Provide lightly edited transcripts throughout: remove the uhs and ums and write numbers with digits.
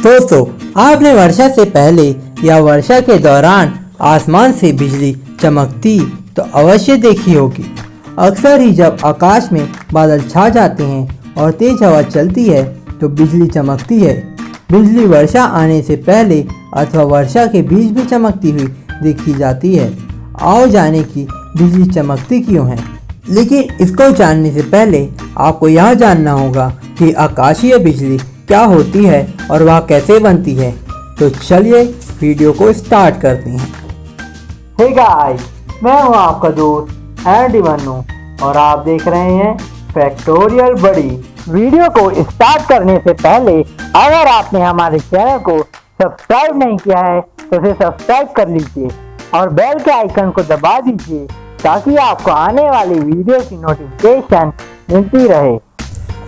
दोस्तों, आपने वर्षा से पहले या वर्षा के दौरान आसमान से बिजली चमकती तो अवश्य देखी होगी। अक्सर ही जब आकाश में बादल छा जाते हैं और तेज हवा चलती है तो बिजली चमकती है। बिजली वर्षा आने से पहले अथवा वर्षा के बीच भी चमकती हुई देखी जाती है। आओ जाने कि बिजली चमकती क्यों है। लेकिन इसको जानने से पहले आपको यह जानना होगा कि आकाशीय बिजली क्या होती है और वह कैसे बनती है। तो चलिए वीडियो को स्टार्ट करते हैं। हे गाइस, मैं हूं आपका दोस्त एंडी मन्नू और आप देख रहे हैं फैक्टोरियल बड़ी। वीडियो को स्टार्ट करने से पहले अगर आपने हमारे चैनल को सब्सक्राइब नहीं किया है तो उसे सब्सक्राइब कर लीजिए और बेल के आइकन को दबा दीजिए ताकि आपको आने वाली वीडियो की नोटिफिकेशन मिलती रहे।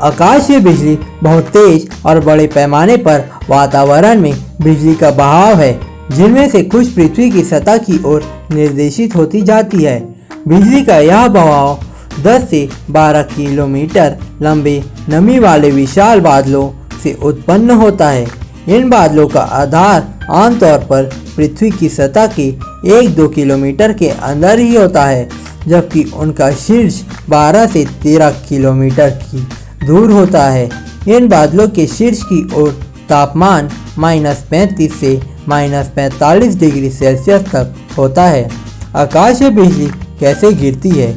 आकाशीय बिजली बहुत तेज और बड़े पैमाने पर वातावरण में बिजली का बहाव है, जिनमें से कुछ पृथ्वी की सतह की ओर निर्देशित होती जाती है। बिजली का यह बहाव 10 से 12 किलोमीटर लंबे नमी वाले विशाल बादलों से उत्पन्न होता है। इन बादलों का आधार आमतौर पर पृथ्वी की सतह के 1-2 किलोमीटर के अंदर ही होता है, जबकि उनका शीर्ष 12 से 13 किलोमीटर की दूर होता है। इन बादलों के शीर्ष की ओर तापमान -35 से -45 डिग्री सेल्सियस तक होता है। आकाशीय बिजली कैसे गिरती है?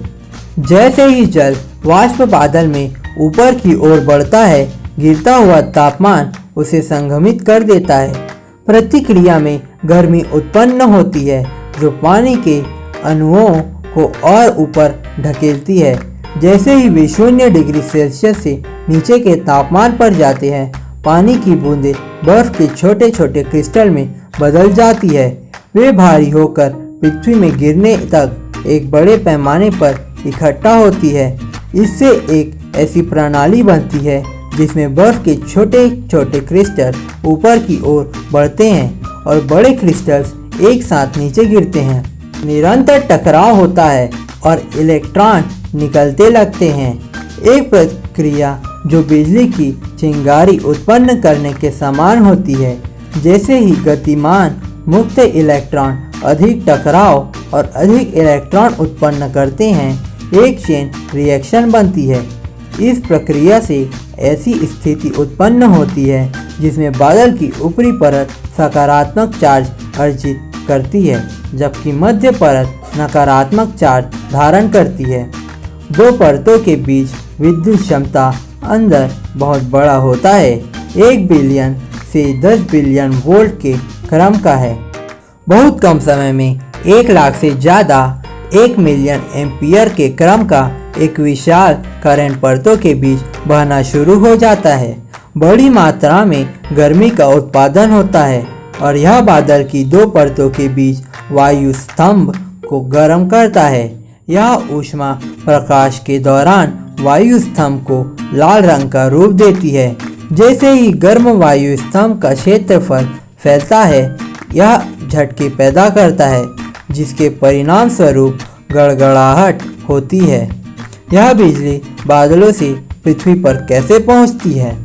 जैसे ही जल वाष्प बादल में ऊपर की ओर बढ़ता है, गिरता हुआ तापमान उसे संघमित कर देता है। प्रतिक्रिया में गर्मी उत्पन्न होती है जो पानी के अणुओं को और ऊपर ढकेलती है। जैसे ही वे 0 डिग्री सेल्सियस से नीचे के तापमान पर जाते हैं, पानी की बूंदें बर्फ के छोटे छोटे क्रिस्टल में बदल जाती है। वे भारी होकर पृथ्वी में गिरने तक एक बड़े पैमाने पर इकट्ठा होती है। इससे एक ऐसी प्रणाली बनती है जिसमें बर्फ के छोटे छोटे क्रिस्टल ऊपर की ओर बढ़ते हैं और बड़े क्रिस्टल्स एक साथ नीचे गिरते हैं। निरंतर टकराव होता है और इलेक्ट्रॉन निकलते लगते हैं। एक प्रक्रिया जो बिजली की चिंगारी उत्पन्न करने के समान होती है। जैसे ही गतिमान मुक्त इलेक्ट्रॉन अधिक टकराव और अधिक इलेक्ट्रॉन उत्पन्न करते हैं, एक चेन रिएक्शन बनती है। इस प्रक्रिया से ऐसी स्थिति उत्पन्न होती है जिसमें बादल की ऊपरी परत सकारात्मक चार्ज अर्जित करती है, जबकि मध्य परत नकारात्मक चार्ज धारण करती है। दो परतों के बीच विद्युत क्षमता अंदर बहुत बड़ा होता है, 1 बिलियन से 10 बिलियन वोल्ट के क्रम का है। बहुत कम समय में 1 लाख से ज़्यादा 1 मिलियन एम्पियर के क्रम का एक विशाल करंट परतों के बीच बहना शुरू हो जाता है। बड़ी मात्रा में गर्मी का उत्पादन होता है और यह बादल की 2 परतों के बीच वायु स्तंभ को गर्म करता है। यह ऊष्मा प्रकाश के दौरान वायु स्तंभ को लाल रंग का रूप देती है। जैसे ही गर्म वायु स्तंभ का क्षेत्रफल फैलता है, यह झटके पैदा करता है, जिसके परिणाम स्वरूप गड़गड़ाहट होती है। यह बिजली बादलों से पृथ्वी पर कैसे पहुंचती है?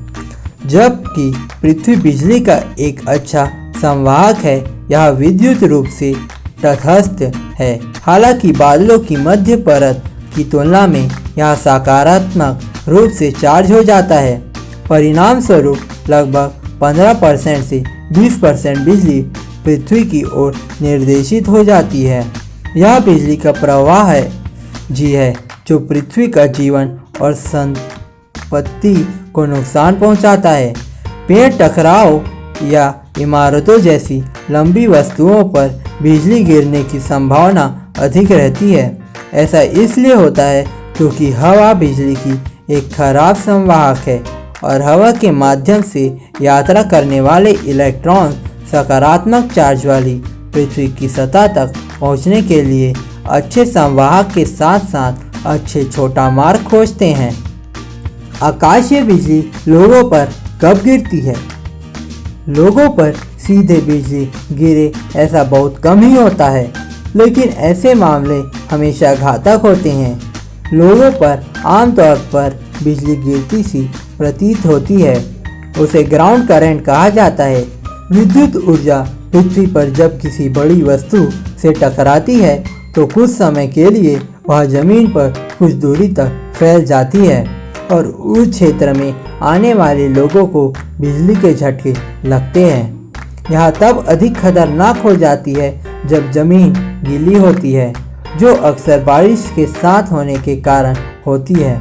जबकि पृथ्वी बिजली का एक अच्छा संवाहक है, यह विद्युत रूप से तटस्थ है। हालांकि बादलों की मध्य परत की तुलना में यह सकारात्मक रूप से चार्ज हो जाता है। परिणाम स्वरूप लगभग 15% से 20% बिजली पृथ्वी की ओर निर्देशित हो जाती है। यह बिजली का प्रवाह है जो पृथ्वी का जीवन और संपत्ति को नुकसान पहुंचाता है। पेड़ टकराव या इमारतों जैसी लंबी वस्तुओं पर बिजली गिरने की संभावना अधिक रहती है। ऐसा इसलिए होता है क्योंकि हवा बिजली की एक खराब संवाहक है और हवा के माध्यम से यात्रा करने वाले इलेक्ट्रॉन सकारात्मक चार्ज वाली पृथ्वी की सतह तक पहुंचने के लिए अच्छे संवाहक के साथ साथ अच्छे छोटा मार्ग खोजते हैं। आकाशीय बिजली लोगों पर कब गिरती है? लोगों पर सीधे बिजली गिरे ऐसा बहुत कम ही होता है, लेकिन ऐसे मामले हमेशा घातक होते हैं। लोगों पर आमतौर पर बिजली गिरती सी प्रतीत होती है उसे ग्राउंड करंट कहा जाता है। विद्युत ऊर्जा पृथ्वी पर जब किसी बड़ी वस्तु से टकराती है तो कुछ समय के लिए वह जमीन पर कुछ दूरी तक फैल जाती है और उस क्षेत्र में आने वाले लोगों को बिजली के झटके लगते हैं। यह तब अधिक खतरनाक हो जाती है जब जमीन गीली होती है, जो अक्सर बारिश के साथ होने के कारण होती है,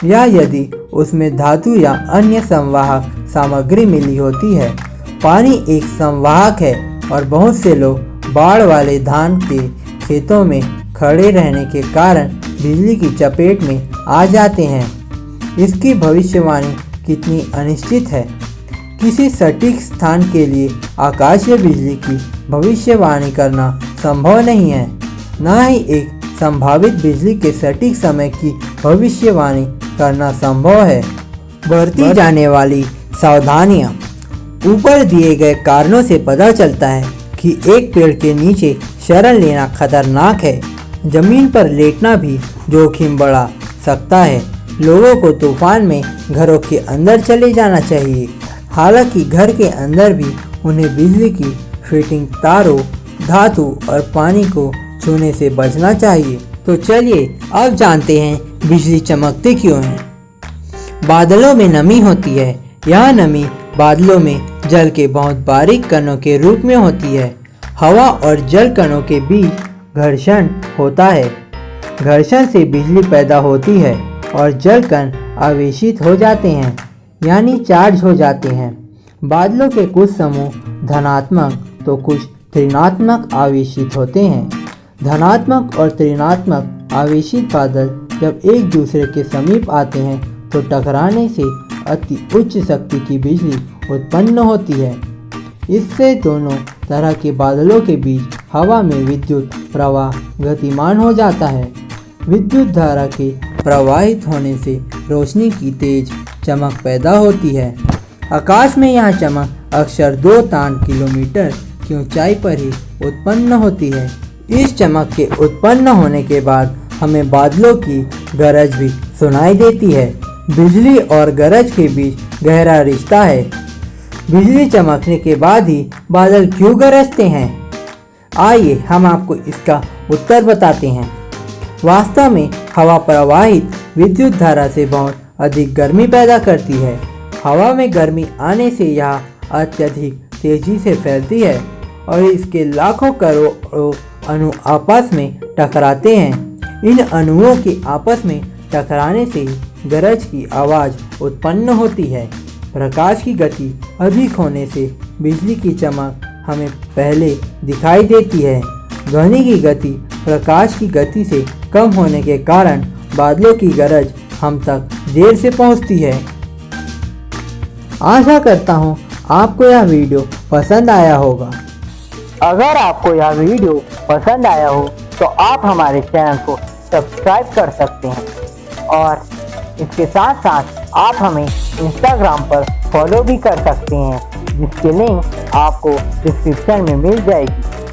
या यदि उसमें धातु या अन्य संवाहक सामग्री मिली होती है। पानी एक संवाहक है और बहुत से लोग बाढ़ वाले धान के खेतों में खड़े रहने के कारण बिजली की चपेट में आ जाते हैं। इसकी भविष्यवाणी कितनी अनिश्चित है। किसी सटीक स्थान के लिए आकाशीय बिजली की भविष्यवाणी करना संभव नहीं है, न ही एक संभावित बिजली के सटीक समय की भविष्यवाणी करना संभव है। बरती जाने वाली सावधानियाँ। ऊपर दिए गए कारणों से पता चलता है कि एक पेड़ के नीचे शरण लेना खतरनाक है। जमीन पर लेटना भी जोखिम बढ़ा सकता है। लोगों को तूफान में घरों के अंदर चले जाना चाहिए। हालांकि घर के अंदर भी उन्हें बिजली की फिटिंग, तारों, धातु और पानी को छूने से बचना चाहिए। तो चलिए अब जानते हैं बिजली चमकती क्यों है। बादलों में नमी होती है। यह नमी बादलों में जल के बहुत बारीक कणों के रूप में होती है। हवा और जल कणों के बीच घर्षण होता है। घर्षण से बिजली पैदा होती है और जल कण आवेशित हो जाते हैं, यानी चार्ज हो जाते हैं। बादलों के कुछ समूह धनात्मक तो कुछ ऋणात्मक आवेशित होते हैं। धनात्मक और ऋणात्मक आवेशित बादल जब एक दूसरे के समीप आते हैं तो टकराने से अति उच्च शक्ति की बिजली उत्पन्न होती है। इससे दोनों तरह के बादलों के बीच हवा में विद्युत प्रवाह गतिमान हो जाता है। विद्युत धारा के प्रवाहित होने से रोशनी की तेज चमक पैदा होती है। आकाश में यह चमक अक्सर 2 किलोमीटर की ऊंचाई पर ही उत्पन्न होती है। इस चमक के उत्पन्न होने के बाद हमें बादलों की गरज भी सुनाई देती है। बिजली और गरज के बीच गहरा रिश्ता है। बिजली चमकने के बाद ही बादल क्यों गरजते हैं? आइए हम आपको इसका उत्तर बताते हैं। वास्तव में हवा प्रवाहित विद्युत धारा से बहुत अधिक गर्मी पैदा करती है। हवा में गर्मी आने से यह अत्यधिक तेजी से फैलती है और इसके लाखों करोड़ों अणु आपस में टकराते हैं। इन अणुओं के आपस में टकराने से गरज की आवाज़ उत्पन्न होती है। प्रकाश की गति अधिक होने से बिजली की चमक हमें पहले दिखाई देती है। ध्वनि की गति प्रकाश की गति से कम होने के कारण बादलों की गरज हम तक देर से पहुंचती है। आशा करता हूं आपको यह वीडियो पसंद आया होगा। अगर आपको यह वीडियो पसंद आया हो तो आप हमारे चैनल को सब्सक्राइब कर सकते हैं और इसके साथ साथ आप हमें इंस्टाग्राम पर फॉलो भी कर सकते हैं, जिसकी लिंक आपको डिस्क्रिप्शन में मिल जाएगी।